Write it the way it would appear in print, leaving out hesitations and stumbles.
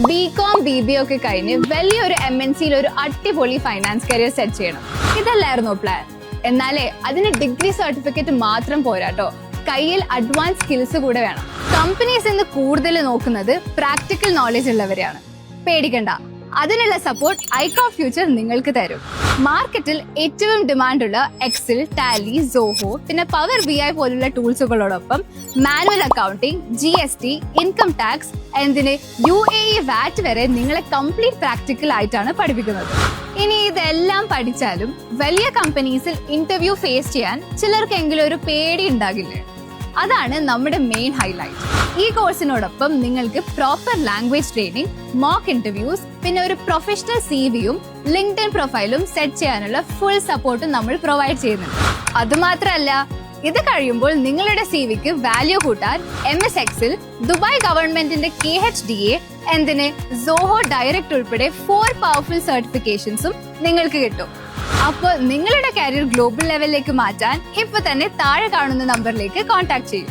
BCom BBA ഒക്കെ കഴിഞ്ഞ് വലിയൊരു MNCയിൽ ഒരു അടിപൊളി ഫൈനാൻസ് കരിയർ സെറ്റ് ചെയ്യണം, ഇതല്ലായിരുന്നോ പ്ലാൻ? എന്നാലേ അതിന് ഡിഗ്രി സർട്ടിഫിക്കറ്റ് മാത്രം പോരാട്ടോ, കയ്യിൽ അഡ്വാൻസ് സ്കിൽസ് കൂടെ വേണം. കമ്പനീസ് ഇന്ന് കൂടുതൽ നോക്കുന്നത് പ്രാക്ടിക്കൽ നോളജ് ഉള്ളവരെയാണ്. പേടിക്കണ്ട, അതിനുള്ള സപ്പോർട്ട് ഐക്കോ ഫ്യൂച്ചർ നിങ്ങൾക്ക് തരും. മാർക്കറ്റിൽ ഏറ്റവും ഡിമാൻഡുള്ള എക്സൽ, ടാലി, സോഹോ, പിന്നെ പവർ BI പോലുള്ള ടൂൾസുകളോടൊപ്പം manual accounting, GST, income tax, എന്തിന് UAE VAT വരെ നിങ്ങളെ കംപ്ലീറ്റ് പ്രാക്ടിക്കൽ ആയിട്ടാണ് പഠിപ്പിക്കുന്നത്. ഇനി ഇതെല്ലാം പഠിച്ചാലും വലിയ കമ്പനീസിൽ ഇന്റർവ്യൂ ഫേസ് ചെയ്യാൻ ചിലർക്കെങ്കിലും ഒരു പേടി ഉണ്ടാകില്ലേ? അതാണ് നമ്മുടെ മെയിൻ ഹൈലൈറ്റ്. ഈ കോഴ്സിനോടൊപ്പം നിങ്ങൾക്ക് proper language training, mock interviews, പിന്നെ ഒരു പ്രൊഫഷണൽ CVയും ലിങ്ക്ഡ്ഇൻ പ്രൊഫൈലും സെറ്റ് ചെയ്യാനുള്ള ഫുൾ സപ്പോർട്ടും നമ്മൾ പ്രൊവൈഡ് ചെയ്യുന്നുണ്ട്. അതുമാത്രമല്ല, ഇത് കഴിയുമ്പോൾ നിങ്ങളുടെ CVക്ക് വാല്യൂ കൂട്ടാൻ MS Excel, ദുബായ് ഗവൺമെന്റിന്റെ KHDA, എന്തിന് സോഹോ ഡയറക്റ്റ് ഉൾപ്പെടെ 4 പവർഫുൾ സർട്ടിഫിക്കേഷൻസും നിങ്ങൾക്ക് കിട്ടും. അപ്പോൾ നിങ്ങളുടെ കരിയർ ഗ്ലോബൽ ലെവലിലേക്ക് മാറ്റാൻ ഇപ്പൊ തന്നെ താഴെ കാണുന്ന നമ്പറിലേക്ക് കോൺടാക്ട് ചെയ്യും.